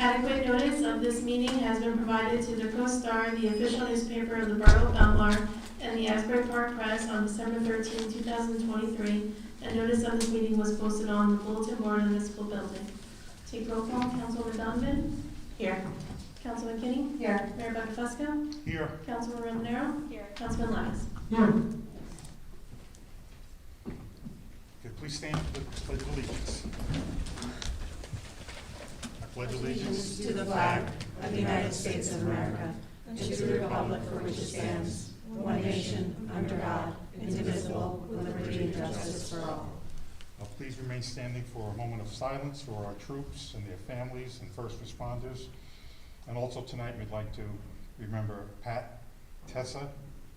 Adequate notice of this meeting has been provided to the Co-Star, the official newspaper of the Borough of Belmar, and the Asbury Park Press on December 13, 2023. A notice of this meeting was posted on the bulletin board in the municipal building. Take roll call. Councilwoman Donovan? Here. Councilman Kinney? Here. Mayor Buckafusco? Here. Councilman Romanero? Here. Councilman Levis? Here. Okay, please stand for the Pledge of Allegiance. I pledge allegiance To the flag of the United States of America and to the republic for which it stands, one nation, under God, indivisible, with liberty and justice for all. Please remain standing for a moment of silence for our troops and their families and first responders. And also tonight, we'd like to remember Pat Tessa,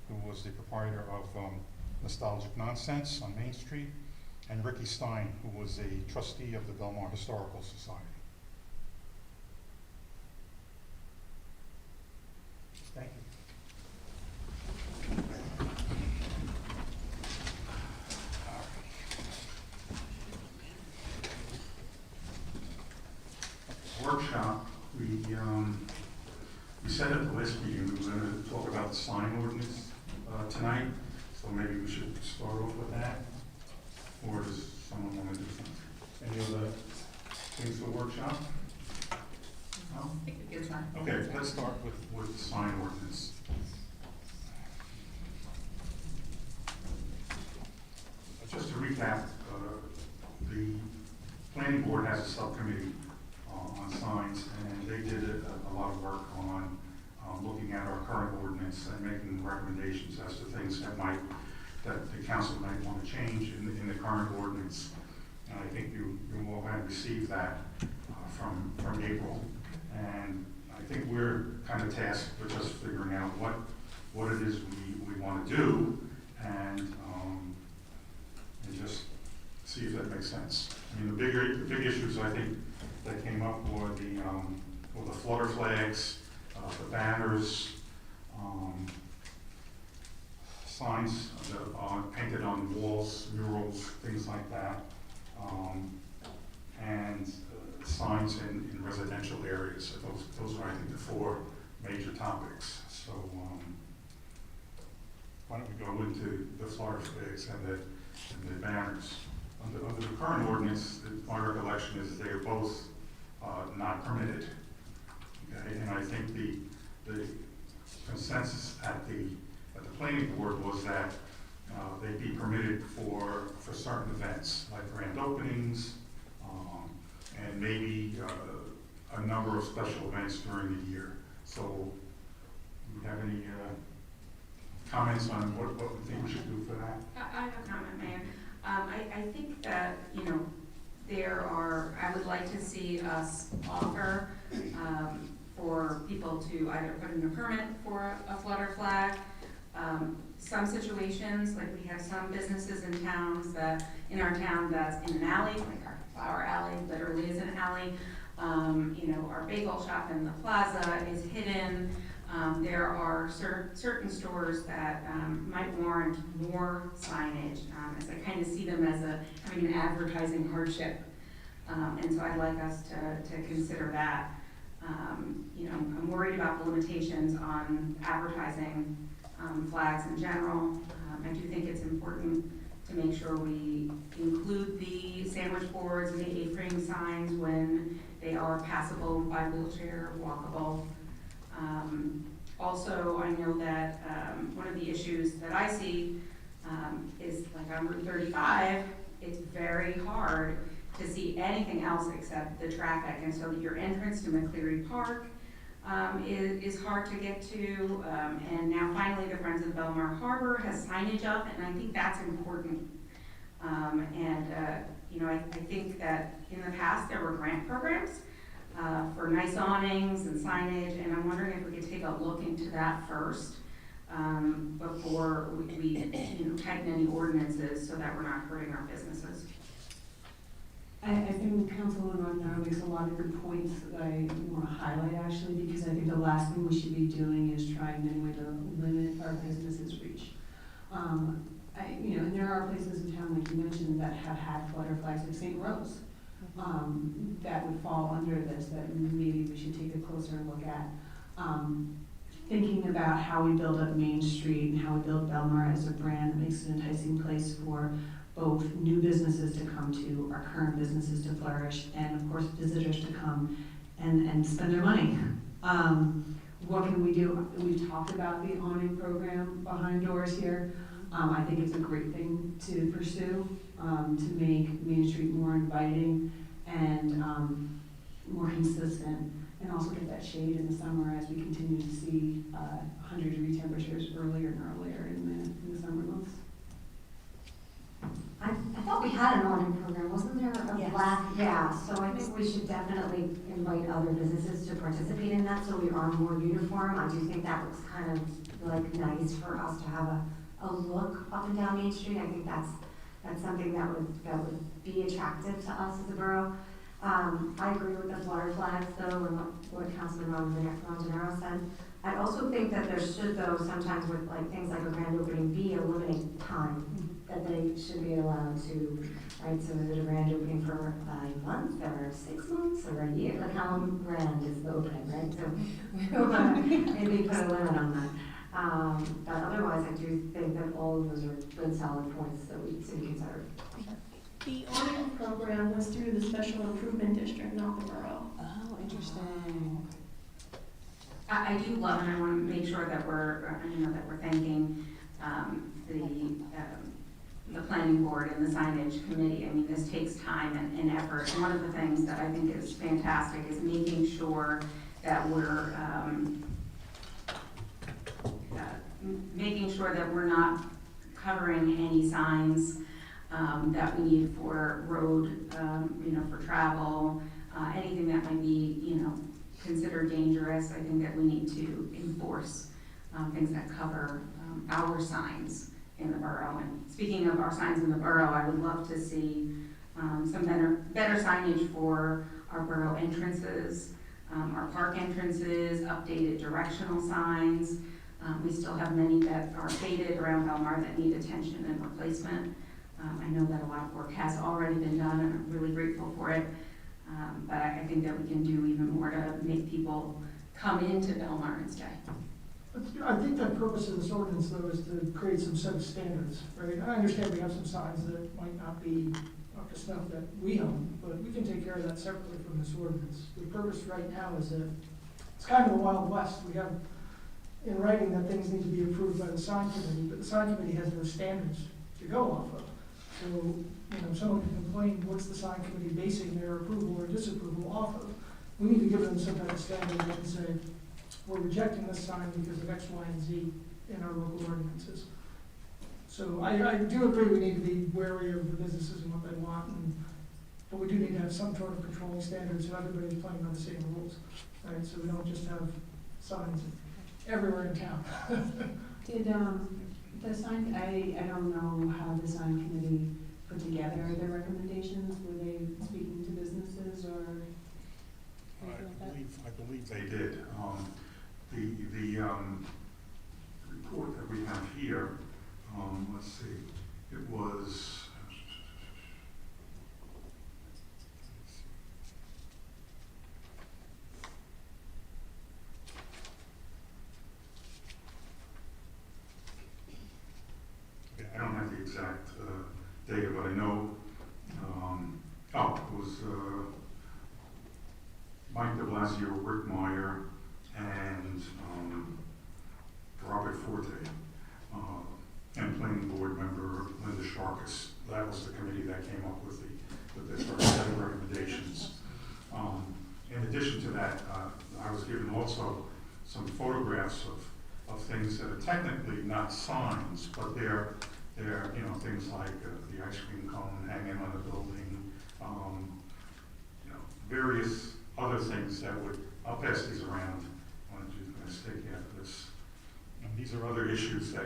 who was the proprietor of Nostalgic Nonsense on Main Street, and Ricky Stein, who was a trustee of the Belmar Historical Society. Thank you. Workshop, we said at the last meeting we were going to talk about the sign ordinance tonight, so maybe we should start off with that, or does someone want to do something? Any other things for workshop? No? It's fine. Okay, let's start with the sign ordinance. Just to recap, the planning board has a subcommittee on signs, and they did a lot of work on looking at our current ordinance and making recommendations as to things that the council might want to change in the current ordinance. And I think you all have received that from April. And I think we're kind of tasked with just figuring out what it is we want to do, and just see if that makes sense. I mean, the big issues I think that came up were the flutter flags, the banners, signs that painted on walls, murals, things like that, and signs in residential areas. So those are, I think, the four major topics. So why don't we go into the flutter flags and the banners. Under the current ordinance, my recollection is they are both not permitted. Okay, and I think the consensus at the planning board was that they'd be permitted for certain events, like grand openings, and maybe a number of special events during the year. So, do you have any comments on what we think we should do for that? I have a comment, Mayor. I think that, I would like to see us offer for people to either put in a permit for a flutter flag. Some situations, like we have some businesses in our town that's in an alley, like our flower alley literally is an alley. Our bagel shop in the plaza is hidden. There are certain stores that might warrant more signage, as I kind of see them as having an advertising hardship. And so I'd like us to consider that. I'm worried about the limitations on advertising flags in general. I do think it's important to make sure we include the sandwich boards and the A-frame signs when they are passable by wheelchair, walkable. Also, I know that one of the issues that I see is like on Route 35, it's very hard to see anything else except the traffic, and so your entrance to McCleary Park is hard to get to, and now finally the Friends of Belmar Harbor has signage up, and I think that's important. I think that in the past there were grant programs for nice awnings and signage, and I'm wondering if we could take a look into that first before we tighten any ordinances so that we're not hurting our businesses. I think Councilwoman Romanero makes a lot of good points that I want to highlight, actually, because I think the last thing we should be doing is trying in any way to limit our businesses' reach. And there are places in town, like you mentioned, that have had flutter flags, like St. Rose. that would fall under this that maybe we should take a closer look at. Thinking about how we build up Main Street and how we build Belmar as a brand that makes it an enticing place for both new businesses to come to, our current businesses to flourish, and of course visitors to come and spend their money. What can we do? We've talked about the awning program behind doors here. I think it's a great thing to pursue, to make Main Street more inviting and more consistent, and also get that shade in the summer as we continue to see 100-degree temperatures earlier and earlier in the summer months. I thought we had an awning program, wasn't there a Yes. black? Yeah, so I think we should definitely invite other businesses to participate in that so we are more uniform. I do think that looks kind of like nice for us to have a look up and down Main Street. I think that's something that would be attractive to us as a borough. I agree with the flutter flags though, and what Councilman Montanaro said. I also think that there should though, sometimes with like things like a grand opening, be a limited time that they should be allowed to, right? So is it a grand opening for a month or 6 months or a year? Like how grand is the opening, right? So we want to maybe put a limit on that. But otherwise, I do think that all of those are good solid points that we should consider. The awning program was through the Special Improvement District, not the borough. Oh, interesting. I do love, and I want to make sure that we're, that we're thanking the planning board and the signage committee. I mean, this takes time and effort. And one of the things that I think is fantastic is making sure that we're not covering any signs that we need for road, for travel, anything that might be, considered dangerous. I think that we need to enforce things that cover our signs in the borough. And speaking of our signs in the borough, I would love to see some better signage for our borough entrances, our park entrances, updated directional signs. We still have many that are faded around Belmar that need attention and replacement. I know that a lot of work has already been done, and I'm really grateful for it. But I think that we can do even more to make people come into Belmar and stay. I think the purpose of this ordinance, though, is to create some set of standards, right? I understand we have some signs that might not be up to snuff that we own, but we can take care of that separately from this ordinance. The purpose right now is that it's kind of a Wild West. We have in writing that things need to be approved by the sign committee, but the sign committee has no standards to go off of. So, someone can complain, what's the sign committee basing their approval or disapproval off of? We need to give them some type of standard and say, we're rejecting this sign because of X, Y, and Z in our local ordinances. So I do agree we need to be wary of the businesses and what they want, but we do need to have some sort of controlling standards so everybody's playing by the same rules, right? So we don't just have signs everywhere in town. Did the sign, I don't know how the sign committee put together their recommendations. Were they speaking to businesses or anything like that? I believe they did. The report that we have here, let's see, it was, I don't have the exact data, but I know, it was Mike de Blasio, Rick Meyer, and Robert Forte, and planning board member Linda Sharkus. That was the committee that came up with this set of recommendations. In addition to that, I was given also some photographs of things that are technically not signs, but they're things like the ice cream cone hanging on the building, various other things that would, I'll pass these around. Why don't you guys take after this? And these are other issues that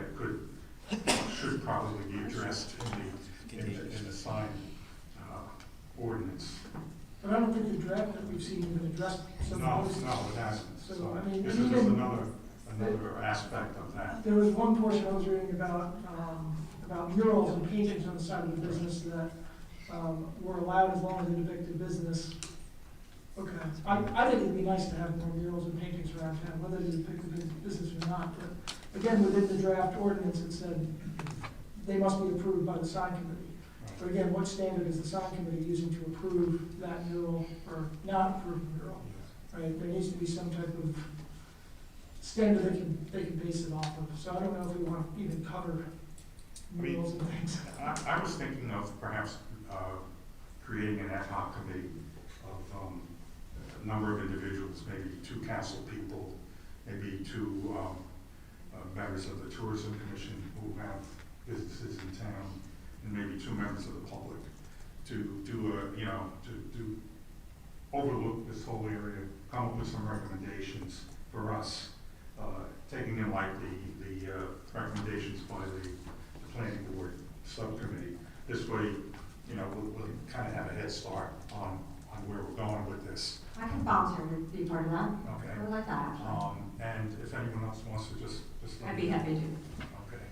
should probably be addressed in the sign ordinance. But I don't think the draft that we've seen even addressed some No, of those. it hasn't. So, I mean, This is just another aspect of that. There was one portion I was reading about murals and paintings on the side of the business that were allowed as long as they depict a business. Okay, I think it'd be nice to have more murals and paintings around town, whether they depict the business or not, but again, within the draft ordinance, it said they must be approved by the sign committee. But again, what standard is the sign committee using to approve that mural or not approve the mural? Right, there needs to be some type of standard they can base it off of. So I don't know if we want to even cover murals and things. I was thinking of perhaps creating an ad hoc committee of a number of individuals, maybe 2 council people, maybe 2 members of the tourism commission who have businesses in town, and maybe 2 members of the public to do to overlook this whole area, come up with some recommendations for us, taking in like the recommendations by the planning board subcommittee. This way, we'll kind of have a head start on where we're going with this. I can volunteer to be part of that. Okay. I would like that, actually. And if anyone else wants to just I'd be happy to. Okay.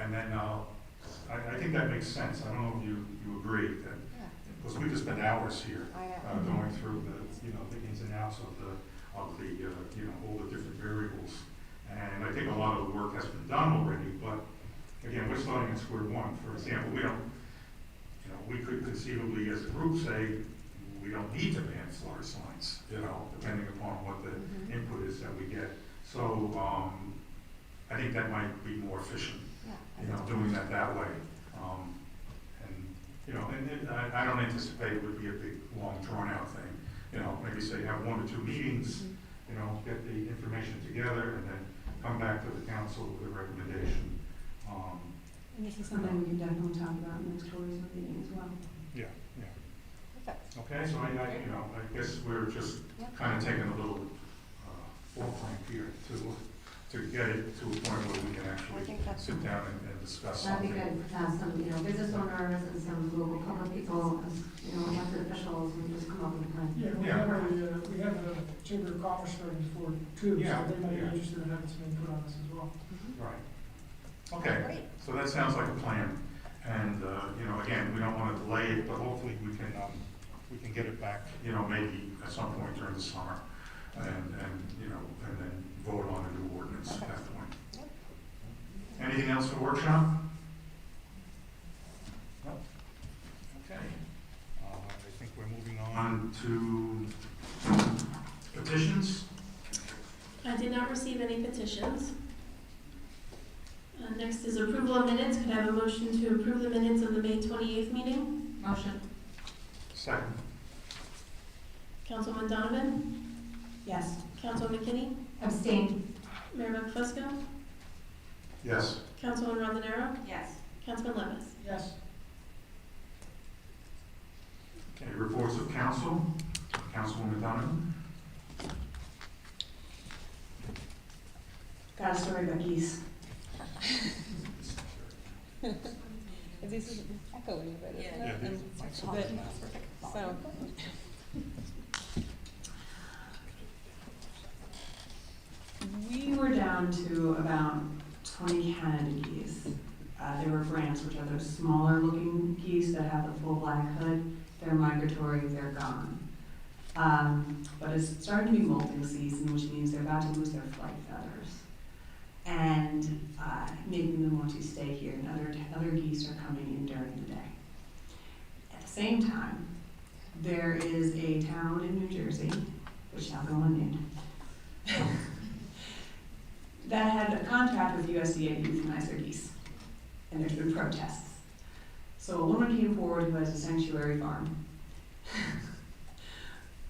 And then I think that makes sense. I don't know if you agree that, because we could spend hours here going through the ins and outs of the all the different variables. And I think a lot of the work has been done already, but again, we're starting at square one. For example, we could conceivably as a group say, we don't need to ban floor signs, depending upon what the input is that we get. So I think that might be more efficient, doing that way. And I don't anticipate it would be a big, long, drawn-out thing. Maybe say have 1 or 2 meetings, get the information together, and then come back to the council with a recommendation. And this is something we can definitely talk about in the next tourism meeting as well. Yeah. Okay, so I guess we're just kind of taking a little forefront here to get it to a point where we can actually sit down and discuss That'd something. be good to have some, business owners and some local public people, elected officials, and just come up with a plan. Yeah, we have a Chamber of Commerce starting for too, Yeah, so they might be yeah. interested in having some input on this as well. Right. Okay, so that sounds like a plan. And, again, we don't want to delay it, but hopefully we can get it back, maybe at some point during the summer. And then vote on a new ordinance at that point. Anything else for workshop? No? Okay. I think we're moving on to petitions. I did not receive any petitions. Next is approval of minutes. Could I have a motion to approve the minutes of the May 28th meeting? Motion. Second. Councilwoman Donovan? Yes. Councilwoman McKinney? Abstain. Mayor McFusco? Yes. Councilwoman Rondinero? Yes. Councilman Levis? Yes. Okay, reports of council. Councilwoman Donovan. Got a story about geese. This is echoing a bit, isn't Yeah, it? And it's a bit, so. We were down to about 20 Canada geese. They were brants, which are those smaller looking geese that have the full black hood. They're migratory, they're gone. But it's starting to be molting season, which means they're about to lose their flight feathers. And making them want to stay here, and other geese are coming in during the day. At the same time, there is a town in New Jersey, which shall go unnamed, that had a contract with USDA to euthanize their geese, and there's been protests. So a woman came forward who has a sanctuary farm,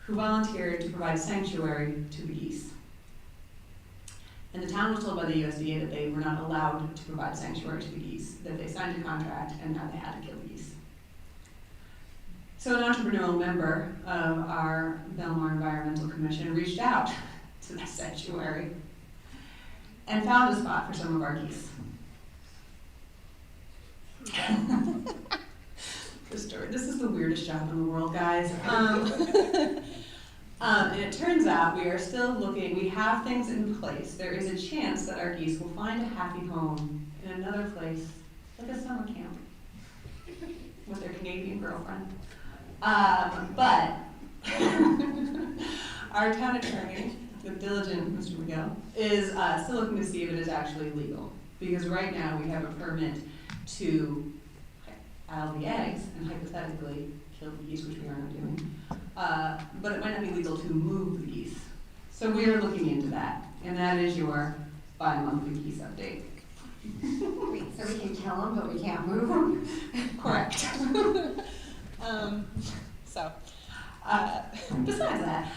who volunteered to provide sanctuary to the geese. And the town was told by the USDA that they were not allowed to provide sanctuary to the geese, that they signed a contract and now they had to kill the geese. So an entrepreneurial member of our Belmar Environmental Commission reached out to that sanctuary and found a spot for some of our geese. True story. This is the weirdest job in the world, guys. And it turns out we are still looking, we have things in place. There is a chance that our geese will find a happy home in another place, like a summer camp. with their Canadian girlfriend. But our town attorney, the diligent Mr. Miguel, is still looking to see if it is actually legal. Because right now we have a permit to aisle the eggs and hypothetically kill the geese, which we are not doing. But it might not be legal to move the geese. So we are looking into that, and that is your bi-monthly geese update. Wait, so we can kill them, but we can't move them? Correct. Besides that,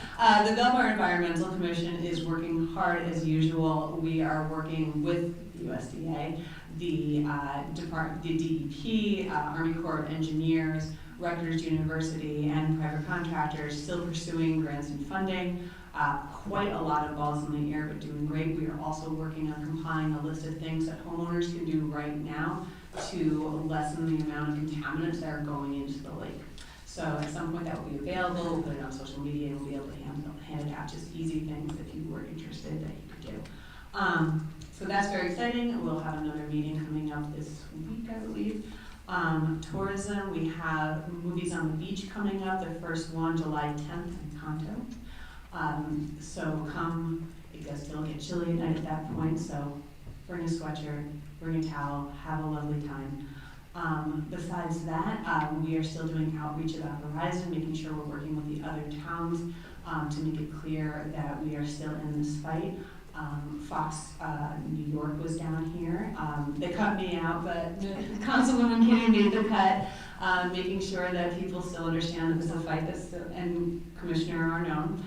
the Belmar Environmental Commission is working hard as usual. We are working with the USDA, the DEP, Army Corps of Engineers, Rutgers University, and private contractors, still pursuing grants and funding. Quite a lot of balls in the air, but doing great. We are also working on compiling a list of things that homeowners can do right now to lessen the amount of contaminants that are going into the lake. So at some point that will be available. We'll put it on social media and we'll be able to hand it out, just easy things if you were interested that you could do. So that's very exciting. We'll have another meeting coming up this week, I believe. Tourism, we have Movies on the Beach coming up, the first one July 10th in Conto. So come, it does still get chilly at night at that point, so bring a sweatshirt, bring a towel, have a lovely time. Besides that, we are still doing outreach about Verizon, making sure we're working with the other towns to make it clear that we are still in this fight. Fox New York was down here. They cut me out, but Councilwoman Kinney made the cut, making sure that people still understand that this is a fight that's still, and Commissioner Arnone,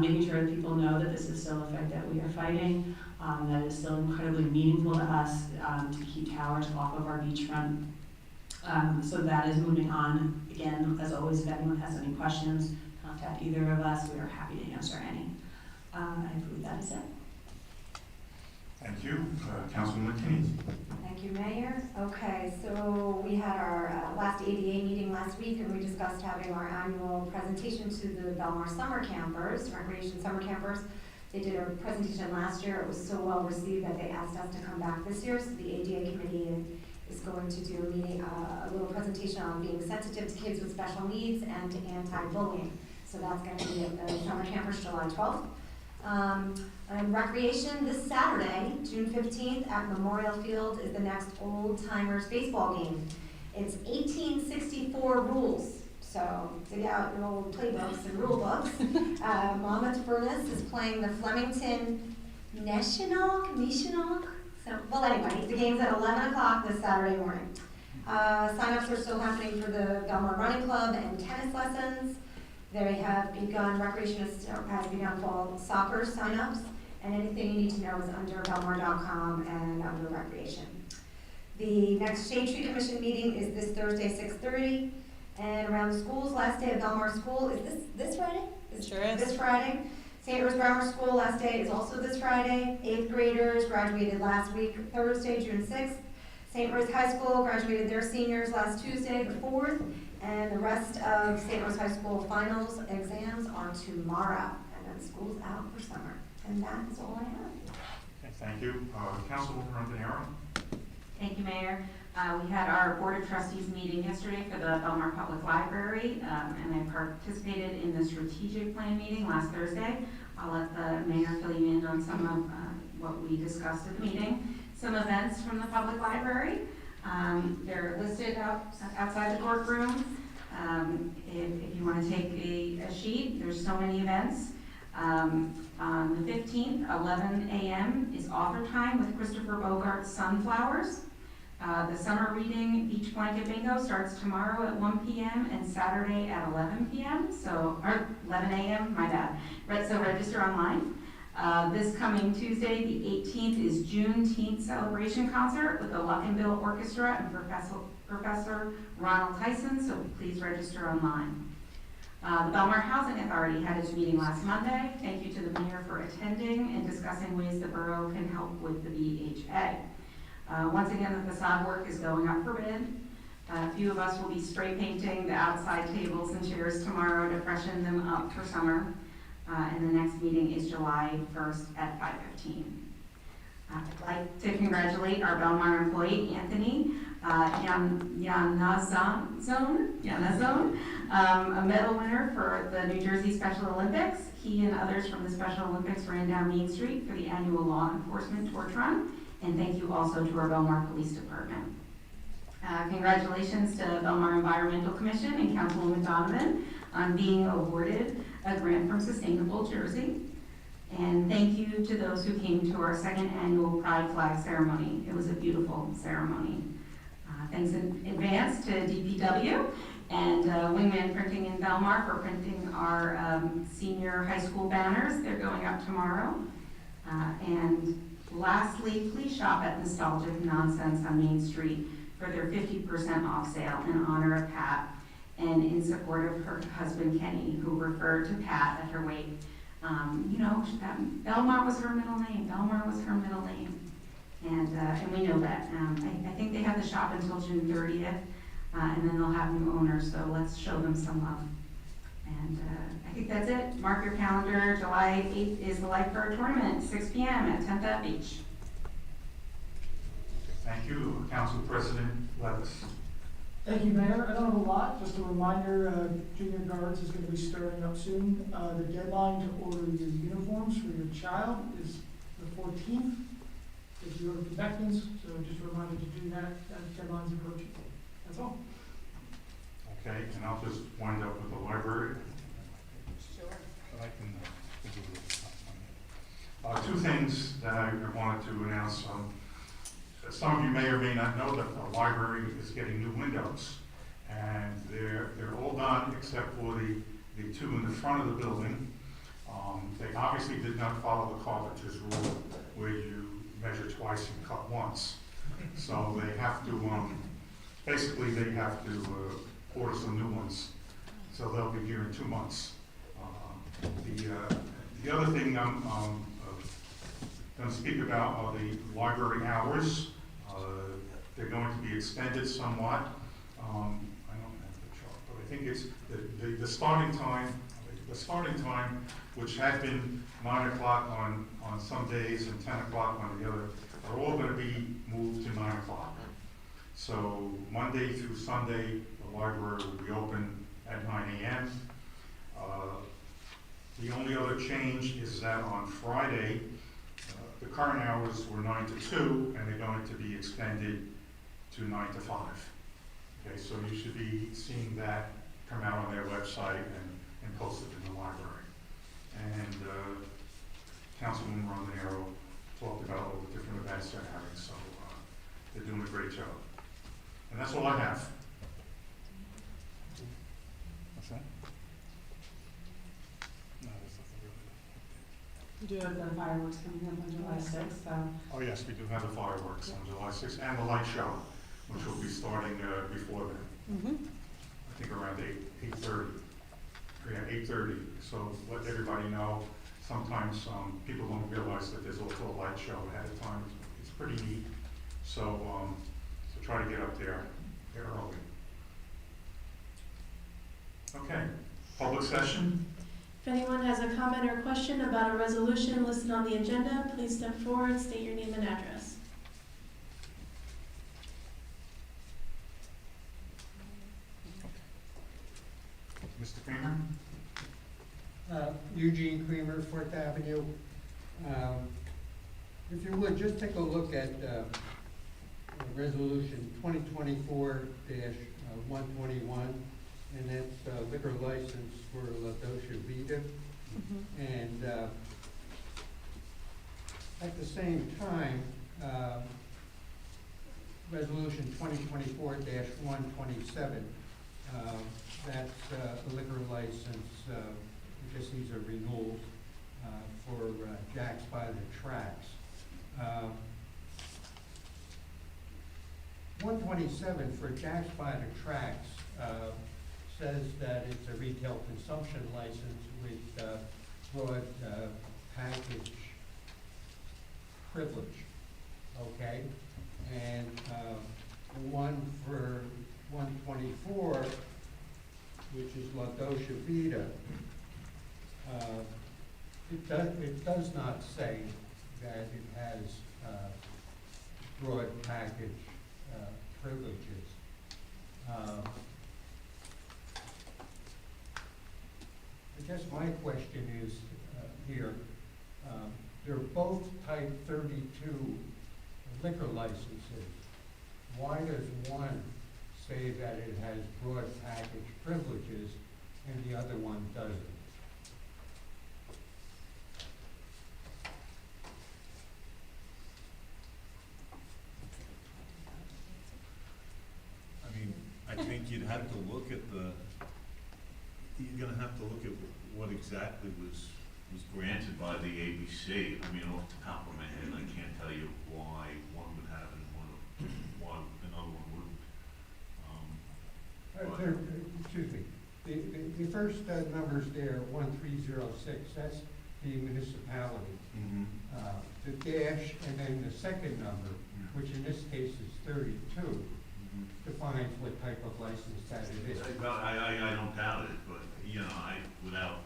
making sure that people know that this is still a fight that we are fighting, that is still incredibly meaningful to us to keep towers off of our beachfront. So that is moving on. Again, as always, if anyone has any questions, contact either of us. We are happy to answer any. I believe that is it. Thank you. Councilwoman McKinney. Thank you, Mayor. Okay, so we had our last ADA meeting last week, and we discussed having our annual presentation to the Belmar summer campers, recreation summer campers. They did a presentation last year. It was so well received that they asked us to come back this year. So the ADA committee is going to do a meeting, a little presentation on being sensitive to kids with special needs and to anti-bullying. So that's going to be at the summer campers July 12th. And recreation this Saturday, June 15th at Memorial Field is the next Old Timers baseball game. It's 1864 rules. So dig out your old playbooks and rule books. Monmouth Furnace is playing the Flemington National. So, well anyway, the game's at 11 o'clock this Saturday morning. Sign-ups are still happening for the Belmar Running Club and tennis lessons. They have begun, recreation has begun fall soccer sign-ups, and anything you need to know is under belmar.com and under recreation. The next Shade Tree Commission meeting is this Thursday, 6:30, and around the schools, last day of Belmar School is this Friday? Sure is. This Friday. St. Rose Grammar School last day is also this Friday. 8th graders graduated last week, Thursday, June 6th. St. Rose High School graduated their seniors last Tuesday, the 4th. And the rest of St. Rose High School finals exams are tomorrow, and then school's out for summer. And that is all I have. Okay, thank you. Councilwoman Montanaro. Thank you, Mayor. We had our Board of Trustees meeting yesterday for the Belmar Public Library, and I participated in the strategic plan meeting last Thursday. I'll let the mayor fill you in on some of what we discussed at the meeting. Some events from the public library. They're listed outside the courtroom. If you want to take a sheet, there's so many events. On the 15th, 11 a.m. is author time with Christopher Bogart's Sunflowers. The summer reading Beach Blanket Bingo starts tomorrow at 1 p.m. and Saturday at 11 p.m. Or 11 a.m., my bad. So register online. This coming Tuesday, the 18th, is Juneteenth celebration concert with the Luckinbill Orchestra and Professor Ronald Tyson, so please register online. The Belmar Housing Authority had its meeting last Monday. Thank you to the mayor for attending and discussing ways the borough can help with the BHA. Once again, the facade work is going up for bid. A few of us will be spray painting the outside tables and chairs tomorrow to freshen them up for summer. And the next meeting is July 1st at 5:15. I'd like to congratulate our Belmar employee, Anthony. Yanazone, a medal winner for the New Jersey Special Olympics. He and others from the Special Olympics ran down Main Street for the annual law enforcement torch run. And thank you also to our Belmar Police Department. Congratulations to Belmar Environmental Commission and Councilwoman Donovan on being awarded a grant from Sustainable Jersey. And thank you to those who came to our second annual Pride Flag ceremony. It was a beautiful ceremony. Thanks in advance to DPW and Wingman Printing in Belmar for printing our senior high school banners. They're going up tomorrow. And lastly, please shop at Nostalgic Nonsense on Main Street for their 50% off sale in honor of Pat and in support of her husband Kenny, who referred to Pat at her wake. Belmar was her middle name. Belmar was her middle name. And we know that. I think they have the shop until June 30th, and then they'll have new owners, so let's show them some love. And I think that's it. Mark your calendar. July 8th is the Lifeguard Tournament, 6 p.m. at 10th Ave Beach. Thank you, Council President Levis. Thank you, Mayor. I don't have a lot, just a reminder, Junior Guards is going to be starting up soon. The deadline to order your uniforms for your child is the 14th. If you order protectants, so just a reminder to do that, that deadline's approaching. That's all. Okay, and I'll just wind up with the library. Sure. I can do two things that I wanted to announce. Some of you may or may not know that the library is getting new windows, and they're all done except for the two in the front of the building. They obviously did not follow the carpenter's rule where you measure twice and cut once. So they have to, basically they have to order some new ones. So they'll be here in 2 months. The other thing I'm going to speak about are the library hours. They're going to be extended somewhat. I don't have the chart, but I think it's the starting time. The starting time, which had been 9 o'clock on some days and 10 o'clock on the other, are all going to be moved to 9 o'clock. So Monday through Sunday, the library will be open at 9 a.m. The only other change is that on Friday, the current hours were 9 to 2, and they're going to be extended to 9 to 5. Okay, so you should be seeing that come out on their website and posted in the library. And Councilwoman Romero talked about all the different events they're having, so they're doing a great job. And that's all I have. What's that? No, there's nothing really. We do have the fireworks coming up on July 6th, so. Oh yes, we do have the fireworks on July 6th and the light show, which will be starting before then. I think around 8:30. Yeah, 8:30. So let everybody know. Sometimes people don't realize that there's also a light show ahead of time. It's pretty neat. So so try to get up there early. Okay, public session. If anyone has a comment or question about a resolution listed on the agenda, please step forward, state your name and address. Mr. Kramer? Eugene Creamer, Fourth Avenue. If you would, just take a look at Resolution 2024-121, and that's liquor license for La Dolce Vita. And at the same time, Resolution 2024-127, that's a liquor license, because these are renewals for Jack's by the Tracks. 127 for Jack's by the Tracks says that it's a retail consumption license with broad package privilege, okay? And one for 124, which is La Dolce Vita, it does not say that it has broad package privileges. I guess my question is, here, they're both type 32 liquor licenses. Why does one say that it has broad package privileges and the other one doesn't? I mean, I think you'd have to look at you're gonna have to look at what exactly was granted by the ABC. I mean, off the top of my head, I can't tell you why one would have it and why another one wouldn't. Excuse me, the first numbers there, 1306, that's the municipality. Mm-hmm. The dash, and then the second number, which in this case is 32, defines what type of license that it is. Well, I don't doubt it, but, you know, without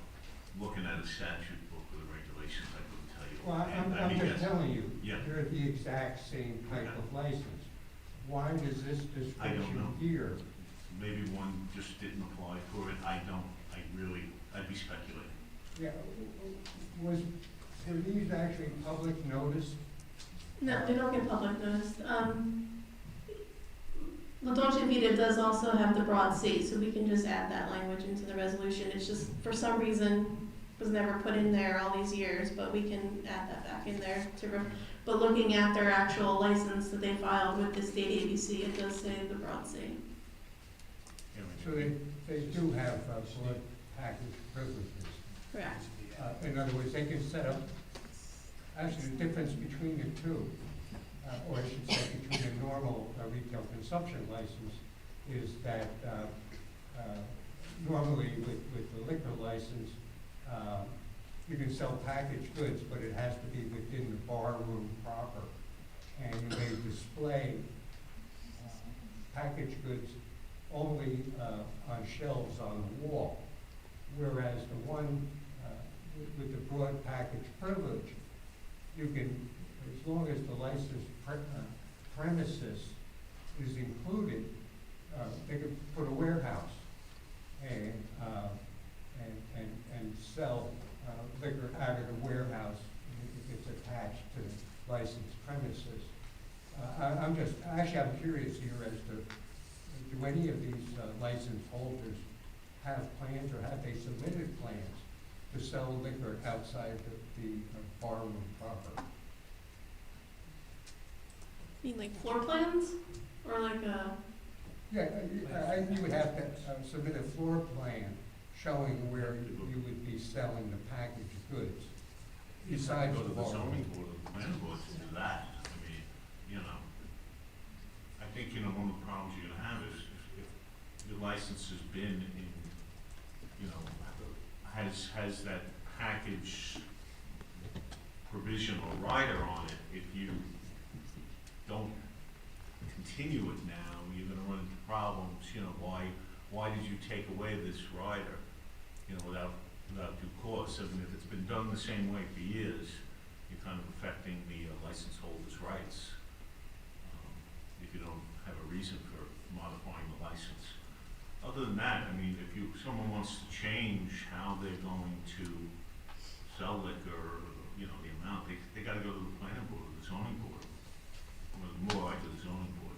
looking at a statute book or the regulations, I couldn't tell you. Well, I I'm mean, just yes. telling you, Yeah. they're the exact same type Okay. of license. Why does this know. description here? Maybe one just didn't apply for it. I'd be speculating. Yeah, were these actually public notice? No, they don't get public notice. La Dolce Vita does also have the broad C, so we can just add that language into the resolution. It's just, for some reason, was never put in there all these years, but we can add that back in there but looking at their actual license that they filed with the state ABC, it does say the broad C. So they do have broad package privileges. Correct. In other words, they can set up, actually the difference between the two, or I should say between a normal retail consumption license, is that normally with the liquor license, you can sell packaged goods, but it has to be within the bar room proper. And you may display packaged goods only on shelves on the wall. Whereas the one with the broad package privilege, you can, as long as the licensed premises is included, they could put a warehouse and sell liquor out of the warehouse if it's attached to the licensed premises. I'm curious here as to, do any of these license holders have plans or have they submitted plans to sell liquor outside the bar room proper? You mean like floor plans? Or like a, Yeah, you would have to submit a floor plan showing where you would be selling the packaged goods. You Besides go the to the bar zoning room. board or the planning board to do that. I mean, you know, I think, one of the problems you're gonna have is if the license has been in, has that package provision or rider on it, if you don't continue it now, you're gonna run into problems, why did you take away this rider, without due course? I mean, if it's been done the same way for years, you're kind of affecting the license holder's rights, if you don't have a reason for modifying the license. Other than that, I mean, if someone wants to change how they're going to sell liquor, the amount, they gotta go to the planning board or the zoning board, or more like the zoning board,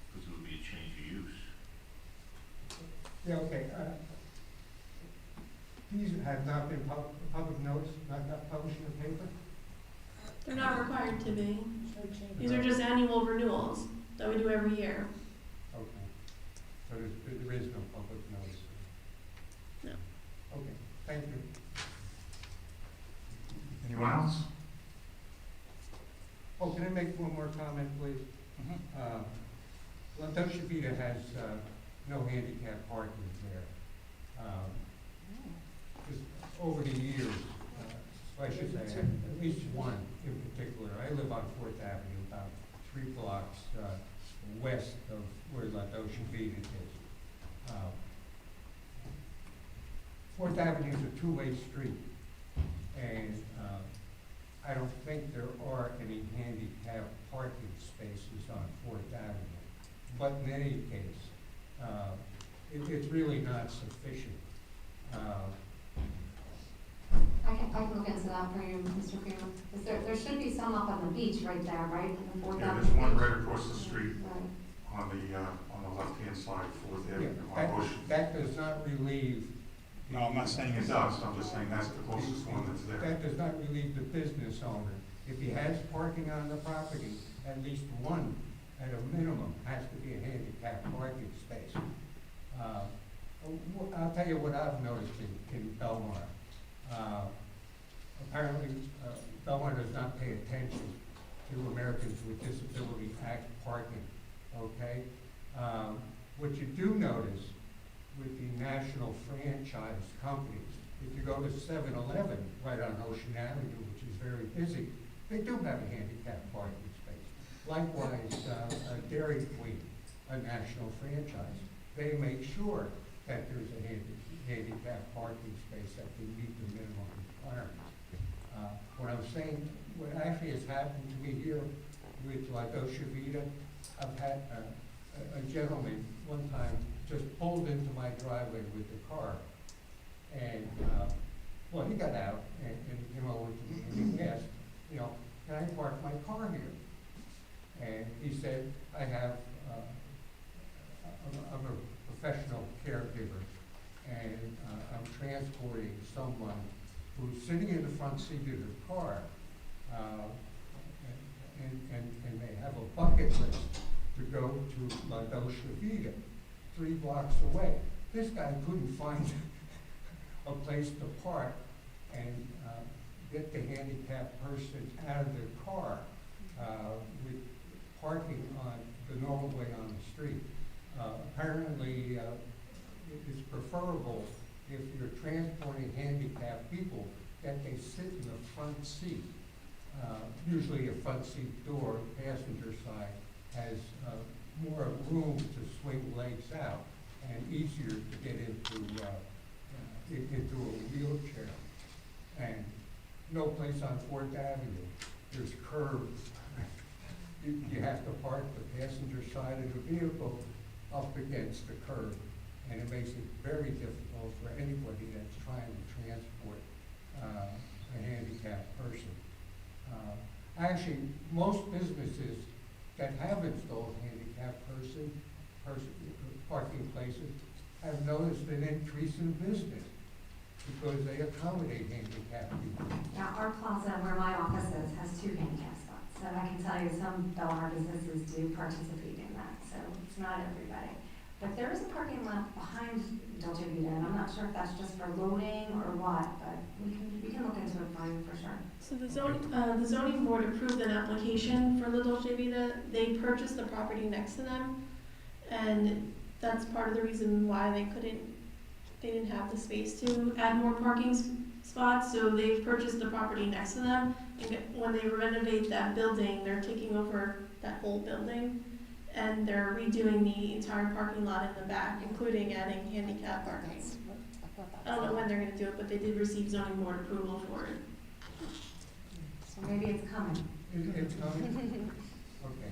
because it would be a change of use. Yeah, okay. These have not been public notice, not published in the paper? they're not required to be. These are just annual renewals that we do every year. Okay. So there is no public notice? No. Okay, thank you. Anyone else? Oh, can I make one more comment, please? La Dolce Vita has no handicap parking there. Just over the years, I should say, at least one in particular. I live on 4th Avenue, about 3 blocks west of where La Dolce Vita is. 4th Avenue is a two-way street, and I don't think there are any handicap parking spaces on 4th Avenue. But in any case, it's really not sufficient. I can look into that for you, Mr. Freeman. Is there should be some up on the beach right there, right? In the Fourth Yeah, Avenue there's one beach. right across the street Right. on the left-hand side, Fourth Yeah, Avenue, on Ocean. that does not relieve. No, I'm not saying it does, I'm just saying that's the closest one that's there. That does not relieve the business owner. If he has parking on the property, at least one, at a minimum, has to be a handicapped parking space. I'll tell you what I've noticed in Belmar. Apparently, Belmar does not pay attention to Americans with Disability Act parking, okay? What you do notice with the national franchise companies, if you go to 7-Eleven right on Ocean Avenue, which is very busy, they do have a handicapped parking space. Likewise, Dairy Queen, a national franchise, they make sure that there's a handicapped parking space that can meet the minimum requirements. What I'm saying, what actually has happened to me here with La Dolce Vita, I've had a gentleman one time just pulled into my driveway with the car. And, well, he got out and he came over to me and he asked, you know, can I park my car here? And he said, I'm a professional caregiver and I'm transporting someone who's sitting in the front seat of the car and they have a bucket list to go to La Dolce Vita, 3 blocks away. This guy couldn't find a place to park and get the handicapped person out of their car with parking on the normal way on the street. Apparently, it's preferable if you're transporting handicapped people that they sit in the front seat. Usually a front seat door, passenger side, has more room to swing legs out and easier to get into a wheelchair. And no place on 4th Avenue, there's curbs. You have to park the passenger side of the vehicle up against the curb. And it makes it very difficult for anybody that's trying to transport a handicapped person. Actually, most businesses that have installed handicapped parking places have noticed an increase in business because they accommodate handicapped people. Now, our plaza where my office is has 2 handicap spots. So I can tell you some Belmar businesses do participate in that. So it's not everybody. But there is a parking lot behind Dolce Vita, and I'm not sure if that's just for loading or what, but we can look into it for you for sure. So the zoning board approved an application for La Dolce Vita. They purchased the property next to them, and that's part of the reason why they didn't have the space to add more parking spots. So they've purchased the property next to them, and when they renovate that building, they're taking over that whole building, and they're redoing the entire parking lot in the back, including adding handicap parking. I don't know when they're gonna do it, but they did receive zoning board approval for it. So maybe it's coming. It's coming? Okay.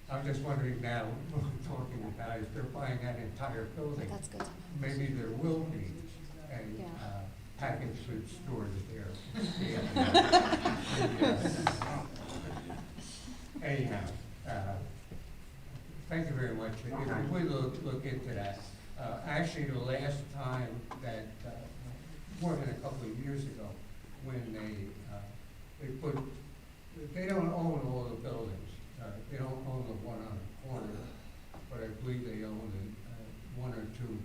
I'm just wondering now, talking about if they're buying that entire building, That's good to know. maybe there will be a Yeah. packaged food store there. Anyhow, thank you very much. If we look into that. Actually, the last time that, more than a couple of years ago, when they don't own all the buildings. They don't own the one on the corner, but I believe they own 1 or 2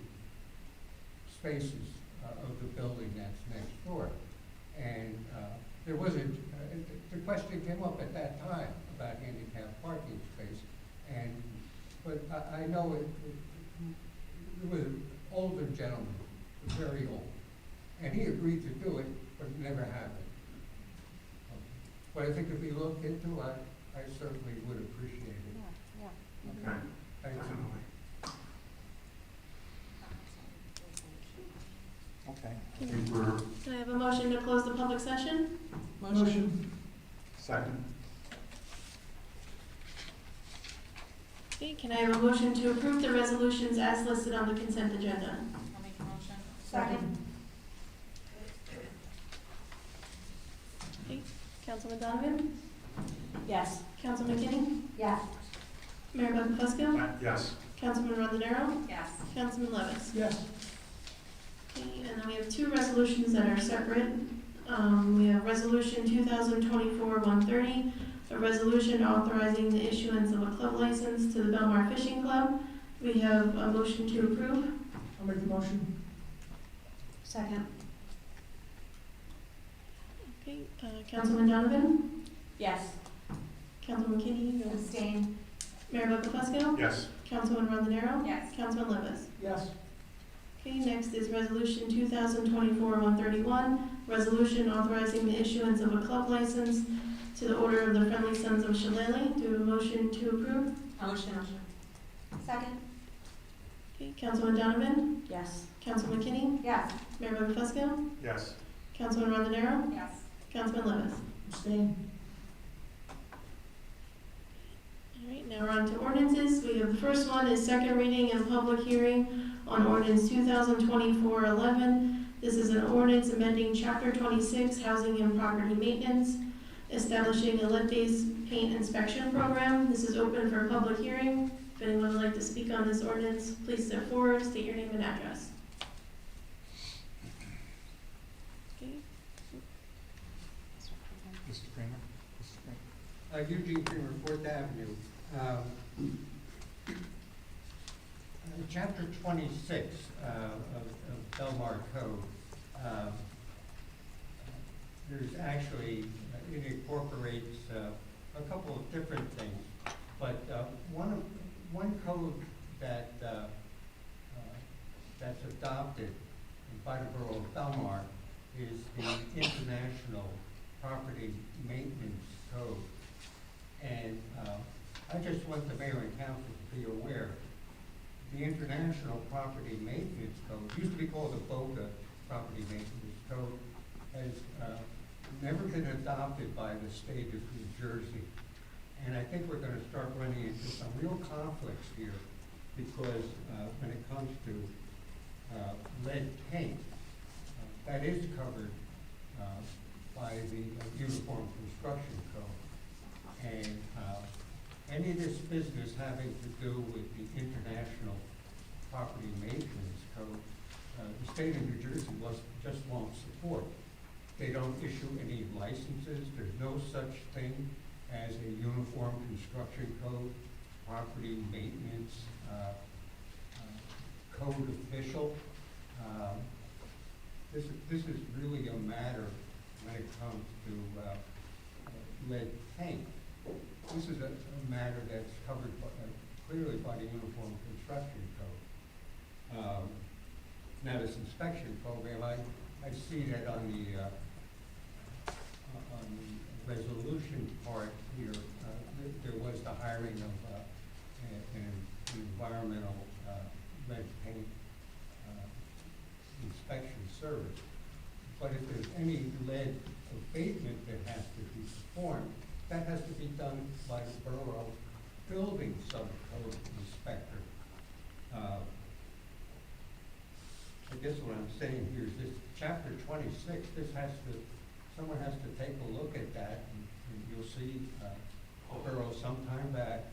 spaces of the building that's next door. And there was the question came up at that time about handicapped parking space, but I know it was an older gentleman, very old, and he agreed to do it, but it never happened. But I think if we looked into it, I certainly would appreciate it. Yeah. Okay, Thank you. definitely. Okay. I think we're Can I have a motion to close the public session? Motion. second. Okay, can I have a motion to approve the resolutions as listed on the consent agenda? I'll make a motion. Second. Okay, Councilman Donovan? Yes. Councilman McKinney? Yes. Mayor Buckles? Yes. Councilman Rondonero? Yes. Councilman Levis? Yes. Okay, and then we have two resolutions that are separate. We have Resolution 2024-130, a resolution authorizing the issuance of a club license to the Belmar Fishing Club. We have a motion to approve. I'll make the motion. Second. Okay, Councilman Donovan? Yes. Councilman McKinney? No. Abstain. Mayor Buckles? Yes. Councilman Rondonero? Yes. Councilman Levis? Yes. Okay, next is Resolution 2024-131, resolution authorizing the issuance of a club license to the Order of the Friendly Sons of Shillelagh. Do we have a motion to approve? Motion. Second. Okay, Councilman Donovan? Yes. Councilman McKinney? Yes. Mayor Buckles? Yes. Councilman Rondonero? Yes. Councilman Levis? Abstain. All right, now we're on to ordinances. We have the first one is second reading and public hearing on ordinance 2024-11. This is an ordinance amending Chapter 26, Housing and Property Maintenance, establishing a lead-based paint inspection program. This is open for public hearing. If anyone would like to speak on this ordinance, please step forward, state your name and address. Okay. Mr. Kramer? Eugene Creamer, Fourth Avenue. Chapter 26 of Belmar Code, there's actually, it incorporates a couple of different things, but one code that that's adopted by the Borough of Belmar is the International Property Maintenance Code. And I just want the mayor and council to be aware, the International Property Maintenance Code, used to be called the BOGA Property Maintenance Code, has never been adopted by the state of New Jersey. And I think we're going to start running into some real conflicts here, because when it comes to lead paint, that is covered by the Uniform Construction Code. And any of this business having to do with the International Property Maintenance Code, the state of New Jersey just won't support. They don't issue any licenses. There's no such thing as a Uniform Construction Code, property maintenance code official. This is really a matter when it comes to lead paint. This is a matter that's covered clearly by the Uniform Construction Code. Now, this inspection program, I see that on the resolution part here, there was the hiring of an environmental lead paint inspection service. But if there's any lead abatement that has to be performed, that has to be done by the borough building subcode inspector. I guess what I'm saying here is this chapter 26, someone has to take a look at that, and you'll see the borough sometime back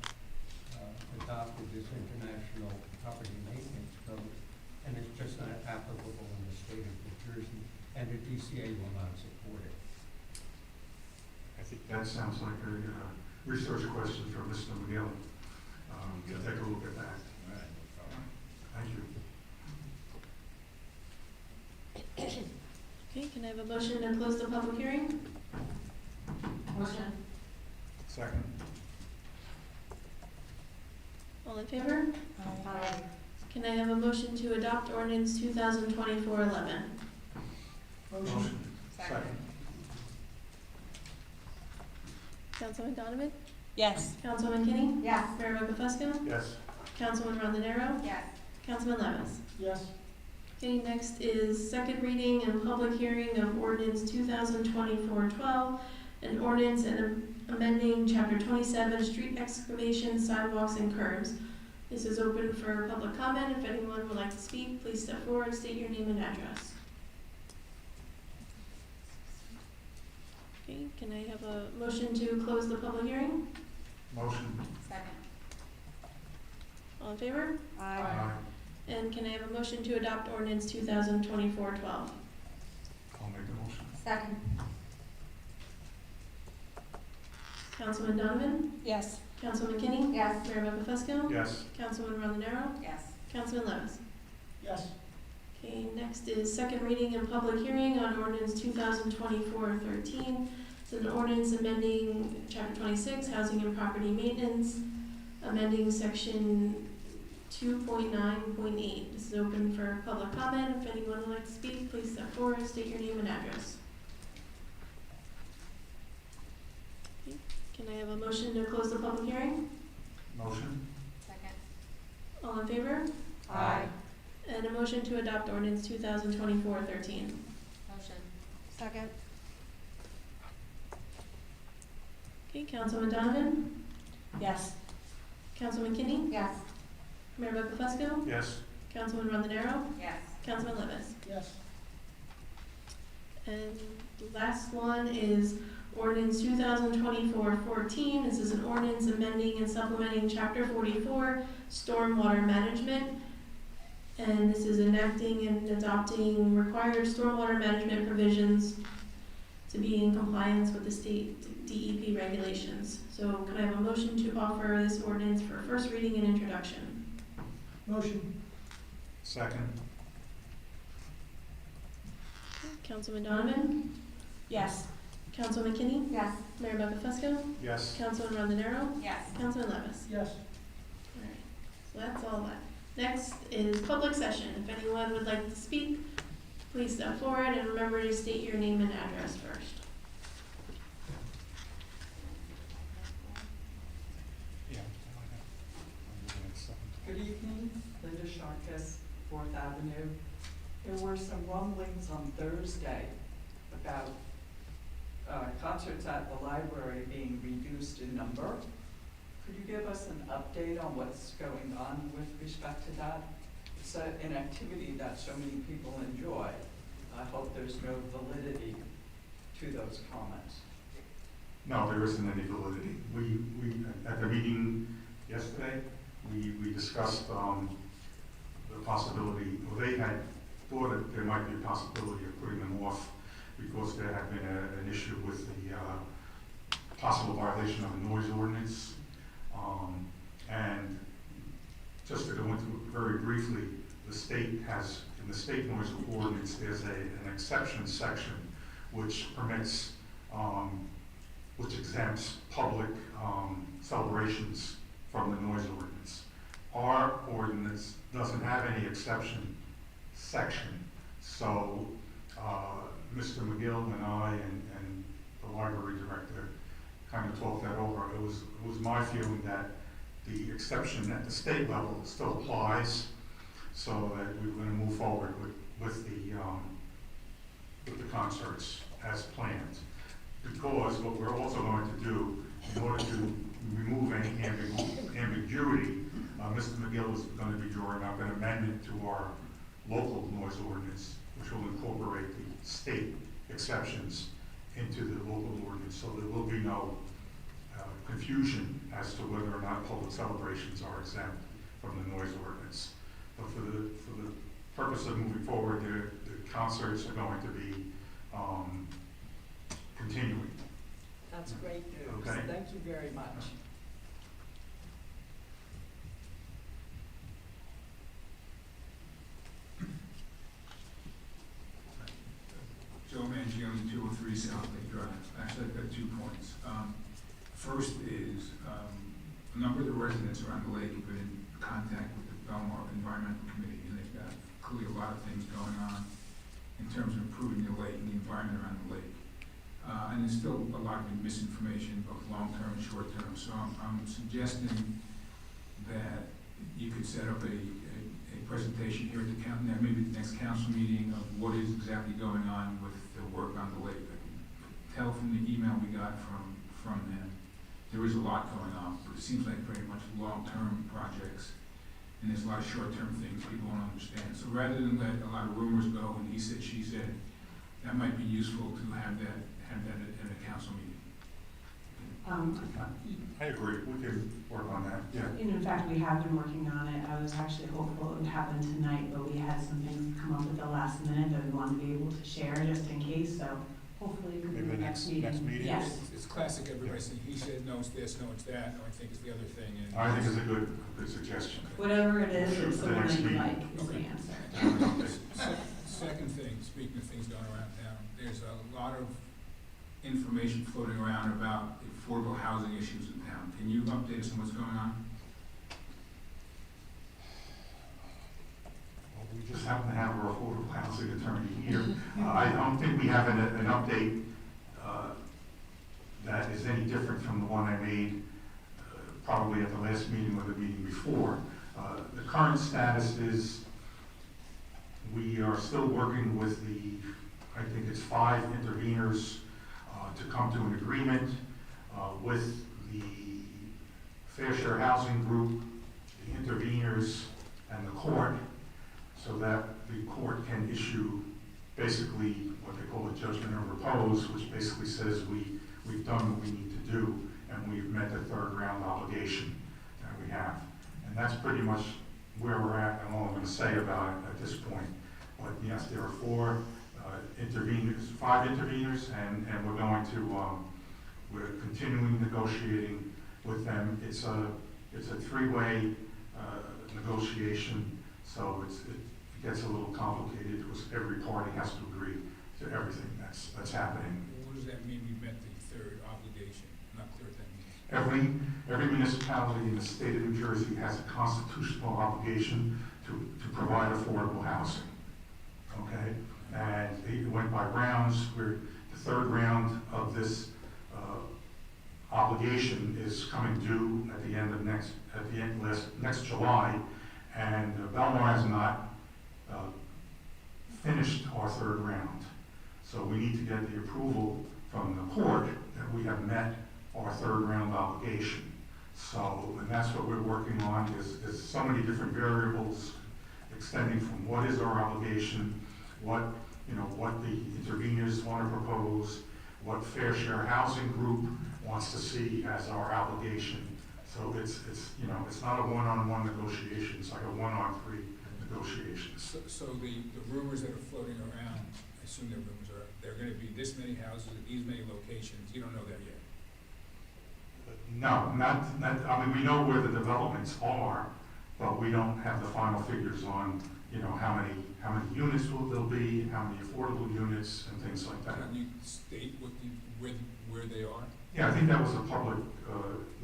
adopted this International Property Maintenance Code, and it's just not applicable in the state of New Jersey, and the DCA will not support it. I think that sounds like a research question for Mr. McGill. We'll take a look at that. Thank you. Okay, can I have a motion to close the public hearing? Motion. Second. All in favor? Aye. Can I have a motion to adopt ordinance 2024-11? Motion. Second. Councilman Donovan? Yes. Councilman McKinney? Yes. Mayor Buckles? Yes. Councilman Rondonero? Yes. Councilman Levis? Yes. Okay, next is second reading and public hearing of ordinance 2024-12, an ordinance and amending chapter 27, street excavation, sidewalks, and curbs. This is open for public comment. If anyone would like to speak, please step forward, state your name and address. Okay, can I have a motion to close the public hearing? Motion. Second. All in favor? Aye. And can I have a motion to adopt ordinance 2024-12? I'll make the motion. Second. Councilman Donovan? Yes. Councilman McKinney? Yes. Mayor Buckafesco? Yes. Councilman Rondenaro? Yes. Councilman Levis? Yes. Okay, next is second reading and public hearing on ordinance 2024-13. It's an ordinance amending chapter 26, housing and property maintenance, amending section 2.9.8. This is open for public comment. If anyone would like to speak, please step forward, state your name and address. Okay, can I have a motion to close the public hearing? Motion. Second. All in favor? Aye. And a motion to adopt ordinance 2024-13. Motion. Second. Okay, Councilman Donovan? Yes. Councilman McKinney? Yes. Mayor Buckafesco? Yes. Councilman Rondenaro? Yes. Councilman Levis? Yes. And the last one is ordinance 2024-14. This is an ordinance amending and supplementing chapter 44, stormwater management. And this is enacting and adopting required stormwater management provisions to be in compliance with the state DEP regulations. So can I have a motion to offer this ordinance for first reading and introduction? Motion. Second. Councilman Donovan? Yes. Councilman McKinney? Yes. Mayor Buckafesco? Yes. Councilman Rondenaro? Yes. Councilman Levis? Yes. Alright, so that's all that. Next is public session. If anyone would like to speak, please step forward and remember to state your name and address first. Yeah. Good evening, Linda Sharkus, 4th Avenue. There were some rumblings on Thursday about concerts at the library being reduced in number. Could you give us an update on what's going on with respect to that? It's an activity that so many people enjoy. I hope there's no validity to those comments. No, there isn't any validity. We at the meeting yesterday, we discussed the possibility, well, they had thought that there might be a possibility of putting them off because there had been an issue with the possible violation of a noise ordinance. And just to go into it very briefly, the state has, in the state noise ordinance, there's an exception section which permits, which exempts public celebrations from the noise ordinance. Our ordinance doesn't have any exception section, so Mr. McGill and I and the library director kind of talked that over. It was my feeling that the exception at the state level still applies, so that we were going to move forward with the concerts as planned. Because what we're also going to do, in order to remove any ambiguity, Mr. McGill is going to be drawing up an amendment to our local noise ordinance, which will incorporate the state exceptions into the local ordinance, so there will be no confusion as to whether or not public celebrations are exempt from the noise ordinance. But for the purpose of moving forward, the concerts are going to be continuing. That's great news. Okay. Thank you very much. Joe Mangione, 203 South Lake Drive. Actually, I've got 2 points. First is, a number of the residents around the lake have been in contact with the Belmar Environmental Committee, and they've got clearly a lot of things going on in terms of improving the lake and the environment around the lake. And there's still a lot of misinformation, both long-term and short-term. So I'm suggesting that you could set up a presentation here at the council, maybe the next council meeting, of what is exactly going on with the work on the lake. That can tell from the email we got from them, there is a lot going on, but it seems like very much long-term projects, and there's a lot of short-term things people don't understand. So rather than let a lot of rumors go and he said, she said, that might be useful to have that at a council meeting. I agree, we can work on that, yeah. And in fact, we have been working on it. I was actually hopeful it would happen tonight, but we had some things come up at the last minute that we wanted to be able to share just in case, so hopefully we can do Maybe the the next next meeting. meeting? Yes. It's classic, everybody saying, he said, no, it's this, no, it's that, no, I think it's the other thing, and. I think it's a good suggestion. Whatever it is, Sure, it's for the the one next that you meeting. like is the Okay. answer. Second thing, speaking of things going around town, there's a lot of information floating around about affordable housing issues in town. Can you update us on what's going on? Well, we just happen to have our affordable housing attorney here. I don't think we have an update that is any different from the one I made probably at the last meeting or the meeting before. The current status is we are still working with I think it's 5 interveners to come to an agreement with the Fair Share Housing Group, the interveners, and the court, so that the court can issue basically what they call a judgment of repose, which basically says we've done what we need to do and we've met the third round obligation that we have. And that's pretty much where we're at and all I'm going to say about it at this point. But yes, there are 4 interveners, 5 interveners, and we're going to, we're continuing negotiating with them. It's a 3-way negotiation, so it gets a little complicated because every party has to agree to everything that's happening. What does that mean, we've met the third obligation, not third thing? Every municipality in the state of New Jersey has a constitutional obligation to provide affordable housing, okay? And it went by rounds. The third round of this obligation is coming due at the end of next July, and Belmar has not finished our third round. So we need to get the approval from the court that we have met our third round obligation. So, and that's what we're working on. There's so many different variables extending from what is our obligation, what the interveners want to propose, what Fair Share Housing Group wants to see as our obligation. So it's not a one-on-one negotiation, it's like a 1-on-3 negotiations. So the rumors that are floating around, I assume they're rumors, are there are going to be this many houses at these many locations? You don't know that yet? No, not, I mean, we know where the developments are, but we don't have the final figures on, how many units there'll be, how many affordable units, and things like that. Can you state where they are? Yeah, I think that was a public,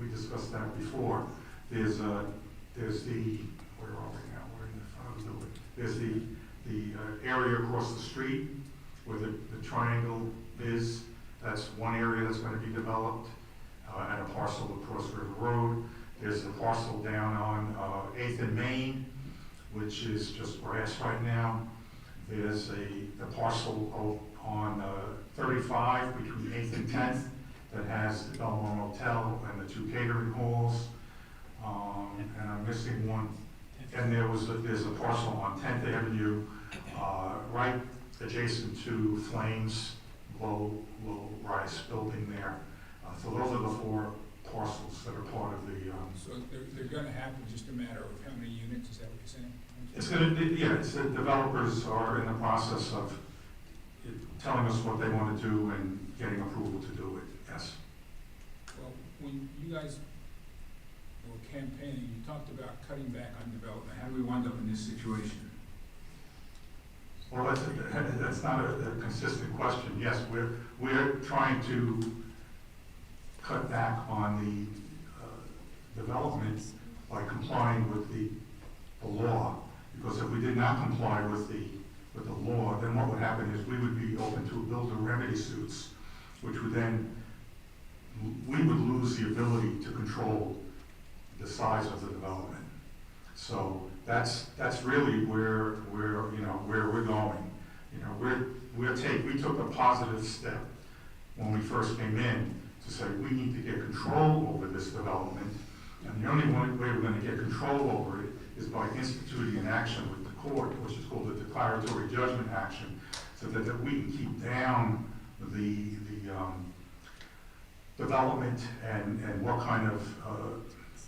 we discussed that before. There's the, where are we now? We're in the front of the building. There's the area across the street where the triangle is. That's one area that's going to be developed, and a parcel across River Road. There's the parcel down on 8th and Main, which is just grass right now. There's the parcel on 35 between 8th and 10th that has the Belmar Motel and the 2 catering halls. And I'm missing one. And there's a parcel on 10th Avenue, right adjacent to Flames low-rise building there. So those are the 4 parcels that are part of the. So they're going to happen, just a matter of how many units, is that what you're saying? It's going to, yeah, it's the developers are in the process of telling us what they want to do and getting approval to do it, yes. Well, when you guys were campaigning, you talked about cutting back on development. How do we wind up in this situation? Well, that's not a consistent question. Yes, we're trying to cut back on the development by complying with the law. Because if we did not comply with the law, then what would happen is we would be open to builder remedy suits, which would then, we would lose the ability to control the size of the development. So that's really where we're going. We took a positive step when we first came in, to say, we need to get control over this development, and the only way we're gonna get control over it is by instituting an action with the court, which is called a declaratory judgment action, so that we can keep down the development and what kind of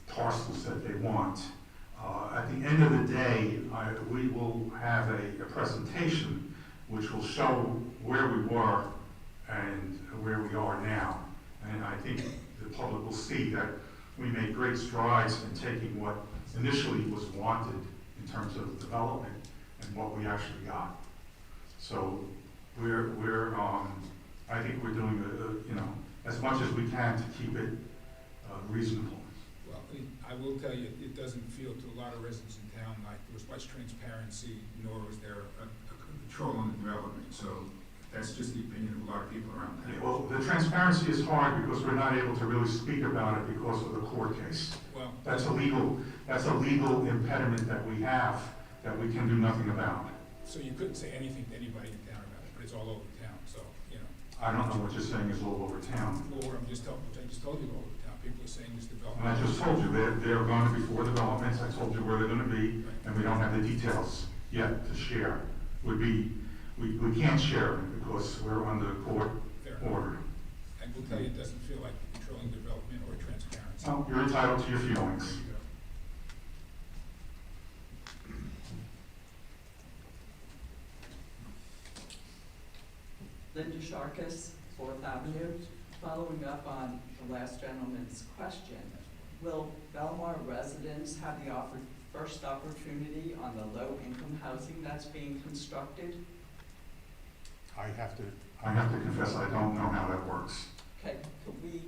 parcels that they want. At the end of the day, we will have a presentation which will show where we were and where we are now. And I think the public will see that we made great strides in taking what initially was wanted in terms of development and what we actually got. So I think we're doing as much as we can to keep it reasonable. Well, I will tell you, it doesn't feel to a lot of residents in town like there was much transparency, nor was there a control on the development. So that's just the opinion of a lot of people around town. Well, the transparency is hard because we're not able to really speak about it because of the court case. Well, That's a legal impediment that we have that we can do nothing about. so you couldn't say anything to anybody in town about it, but it's all over town, so, you know. I don't know what you're saying is all over town. Well, what I just told you all over town, people are saying this And development. I just told you, they're going to be for developments, I told you where they're gonna be, and we don't have the details yet to share. We can't share it because we're under court Fair. order. I will tell you, it doesn't feel like controlling development or transparency. So you're entitled to your feelings. There you go. Linda Sharkus, Fourth Avenue. Following up on the last gentleman's question, will Belmar residents have the first opportunity on the low-income housing that's being constructed? I have to confess, I don't know how that works. Okay, could we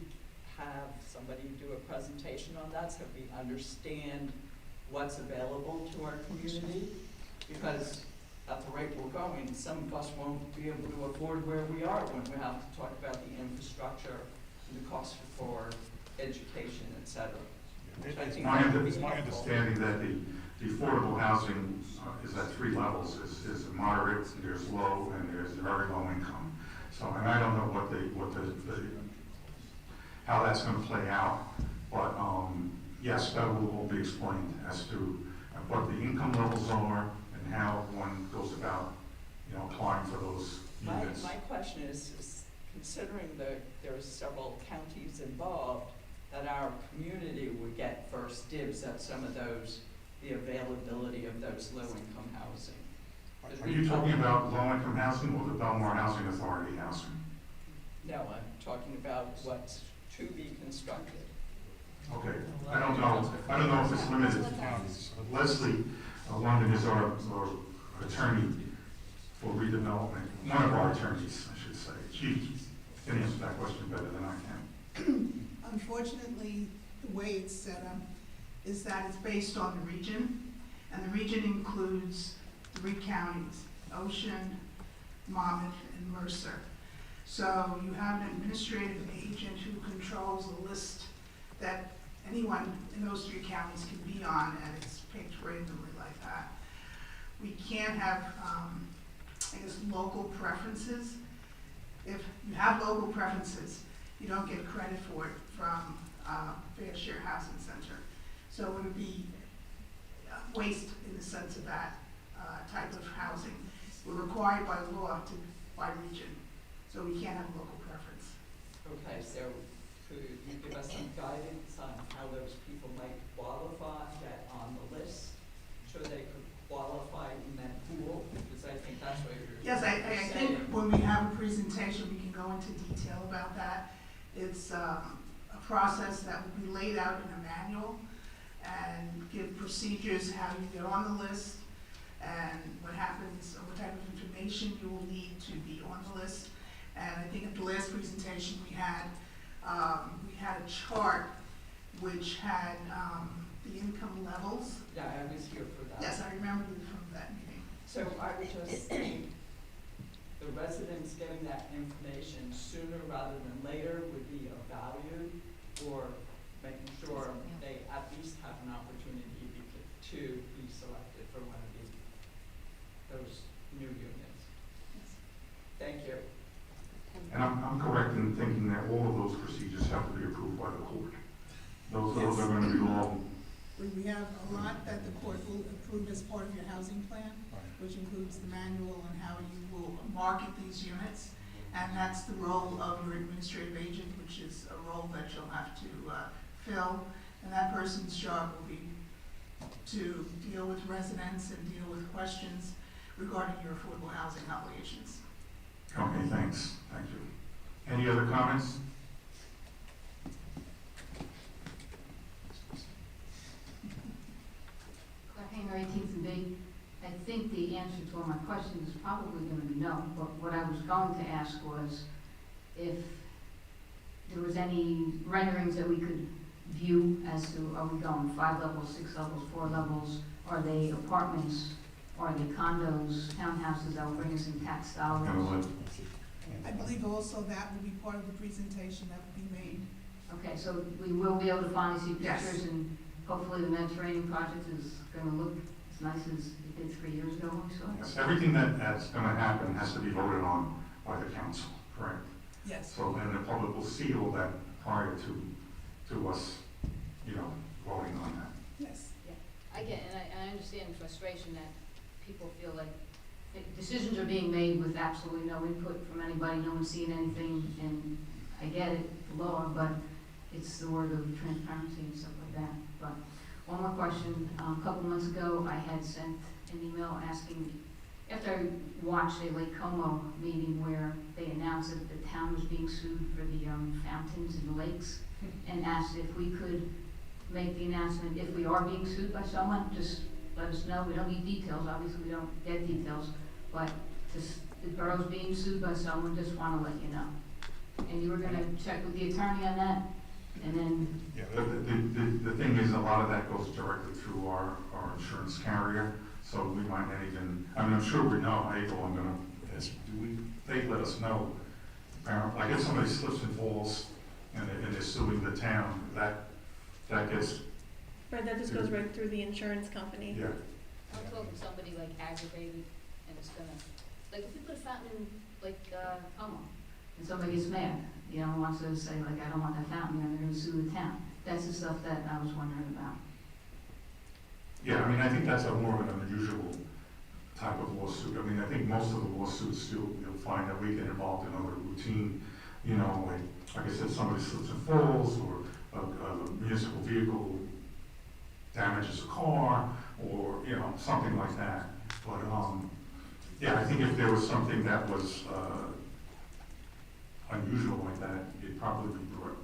have somebody do a presentation on that so we understand what's available to our community? Because at the rate we're going, some of us won't be able to afford where we are when we have to talk about the infrastructure and the cost for education, et cetera. It's my understanding that the affordable housing is at three levels. Is moderate, there's low, and there's very low income. So, and I don't know how that's going to play out. But yes, that will all be explained as to what the income levels are and how one goes about, applying for those units. My question is considering that there are several counties involved, that our community would get first dibs at some of those, the availability of those low-income housing. Are you talking about low-income housing or the Belmar Housing Authority housing? No, I'm talking about what's to be constructed. Okay, I don't know if it's limited to counties. Leslie London is our attorney for redevelopment, one of our attorneys, I should say. She can answer that question better than I can. Unfortunately, the way it's set up is that it's based on the region, and the region includes 3 counties, Ocean, Monmouth, and Mercer. So you have an administrative agent who controls the list that anyone in those 3 counties can be on, and it's picked randomly like that. We can't have, local preferences. If you have local preferences, you don't get credit for it from Fair Share Housing Center. So it would be waste in the sense of that type of housing. We're required by law by region, so we can't have local preference. Okay, so could you give us some guidance on how those people might qualify, get on the list, so they could qualify in that pool? Because I think that's what you're Yes, I think saying. when we have a presentation, we can go into detail about that. It's a process that will be laid out in a manual and give procedures how you get on the list and what happens, or what type of information you will need to be on the list. And I think at the last presentation we had a chart which had the income levels. Yeah, I was here for that. Yes, I remember from that meeting. So I would just think the residents getting that information sooner rather than later would be of value, or making sure they at least have an opportunity to be selected for one of those new units. Thank you. And I'm correct in thinking those are gonna be long. We have a lot that the court will approve as part of your housing plan, which includes the manual on how you will market these units. And that's the role of your administrative agent, which is a role that you'll have to fill. And that person's job will be to deal with residents and deal with questions regarding your affordable housing obligations. Okay, thanks, thank you. Any other comments? Hangar 18th and B, I think the answer to all my questions is probably going to be no, but what I was going to ask was if there was any renderings that we could view as to, are we going 5 levels, 6 levels, 4 levels, are they apartments, are they condos, townhouses that will bring us in tax dollars? I believe also that will be part of the presentation that will be made. Okay, so we will be able to finally see Yes. pictures, and hopefully the Mediterranean project is going to look as nice as it did 3 years ago, we saw. Yes, everything that's gonna happen has to be voted on by the council, correct? Yes. So then the public will see all that prior to us, voting on that. Yes. I get, and I understand the frustration that people feel like decisions are being made with absolutely no input from anybody, no one's seeing anything, and I get it, the law, but it's the word of transparency and stuff like that. But one more question, a couple months ago, I had sent an email asking, after I watched a Lake Como meeting where they announced that the town was being sued for the fountains in the lakes, and asked if we could make the announcement, if we are being sued by someone, just let us know. We don't need details, obviously we don't get details, but the borough's being sued by someone, just want to let you know. And you were going to check with the attorney on that, and then... Yeah, the thing is, a lot of that goes directly through our insurance carrier, so we might not even, I'm sure we know, April, I'm gonna ask, they let us know. Apparently, like if somebody slips and falls and they're suing the town, that gets, Right, that just goes right through the insurance company. yeah. I'm talking somebody like aggravated, and it's gonna, like if you put a fountain in, like, Como, and somebody gets mad, wants to say, like, I don't want that fountain, and they're gonna sue the town. That's the stuff that I was wondering about. Yeah, I think that's a more of an unusual type of lawsuit. I think most of the lawsuits, you'll find that we get involved in other routine, like I said, somebody slips and falls, or a municipal vehicle damages a car, or, something like that. But, yeah, I think if there was something that was unusual like that, it'd probably be brought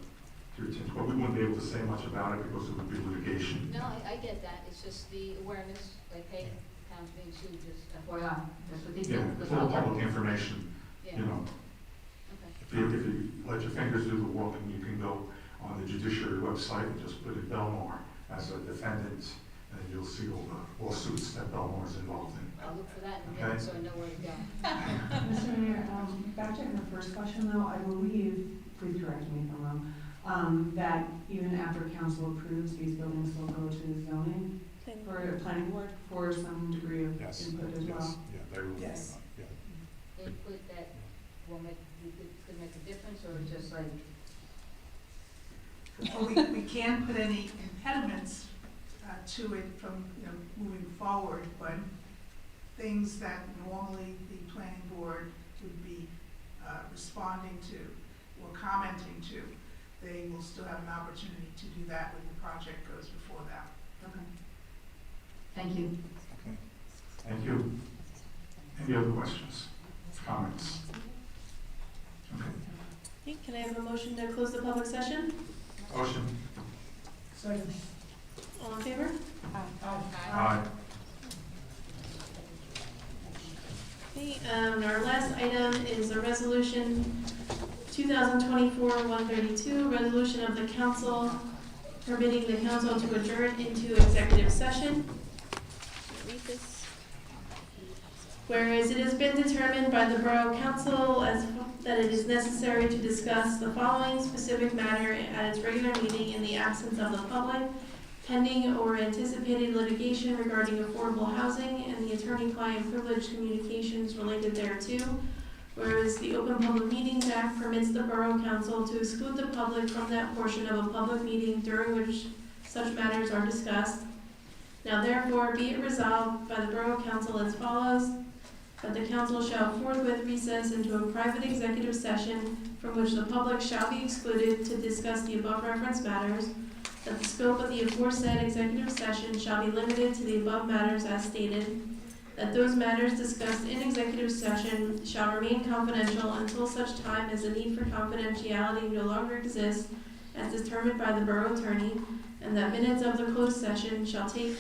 to your attention. But we wouldn't be able to say much about it because it would be litigation. No, I get that. It's just the awareness, like, hey, town's being sued, just FYI. That's what they do. Yeah, it's all public information, Yeah. Okay. If you let your fingers do the work, and you can go on the judiciary website and just put in Belmar as a defendant, and you'll see all the lawsuits that Belmar is involved in. I'll look for that in a Okay. minute, so I know where to go. Mr. Mayor, back to the first question though, I believe, please correct me if I'm wrong, that even after council approves, these buildings will go to zoning for a planning board for some degree of input as well. Yeah, they will. Yes. Input that will make, could make a difference, or just like, Well, we can't put any impediments to it from, moving forward, but things that normally the planning board would be responding to or commenting to, they will still have an opportunity to do that when the project goes before them. okay. Thank you. Okay. Thank you. Any other questions, comments? Okay. Okay, can I have a motion to close the public session? Motion. Second. All in favor? Aye. Okay, our last item is a resolution 2024-132, resolution of the council permitting the council to adjourn into executive session. Read this. Whereas it has been determined by the Borough Council that it is necessary to discuss the following specific matter at its regular meeting in the absence of the public, pending or anticipated litigation regarding affordable housing and the attorney-client privilege communications related thereto. Whereas the Open Public Meetings Act permits the Borough Council to exclude the public from that portion of a public meeting during which such matters are discussed. Now therefore be it resolved by the Borough Council as follows, that the council shall forthwith recess into a private executive session from which the public shall be excluded to discuss the above referenced matters, that the scope of the aforesaid executive session shall be limited to the above matters as stated, that those matters discussed in executive session shall remain confidential until such time as the need for confidentiality no longer exists as determined by the borough attorney, and that minutes of the closed session shall be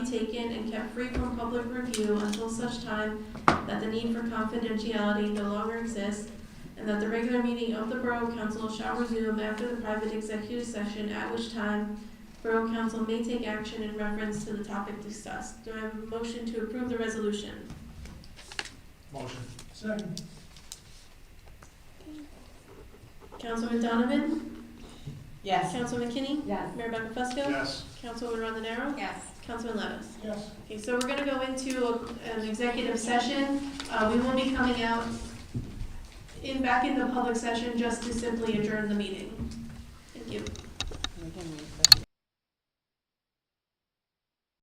taken and kept free from public review until such time that the need for confidentiality no longer exists, and that the regular meeting of the Borough Council shall resume after the private executive session, at which time Borough Council may take action in reference to the topic discussed. Do I have a motion to approve the resolution? Motion. Second. Councilman Donovan? Yes. Councilman Kinney? Yes. Mayor Buckafusco? Yes. Councilwoman Rondenaro? Yes. Councilman Levis? Yes. Okay, so we're gonna go into an executive session. We will be coming out back in the public session just to simply adjourn the meeting. Thank you. And again, we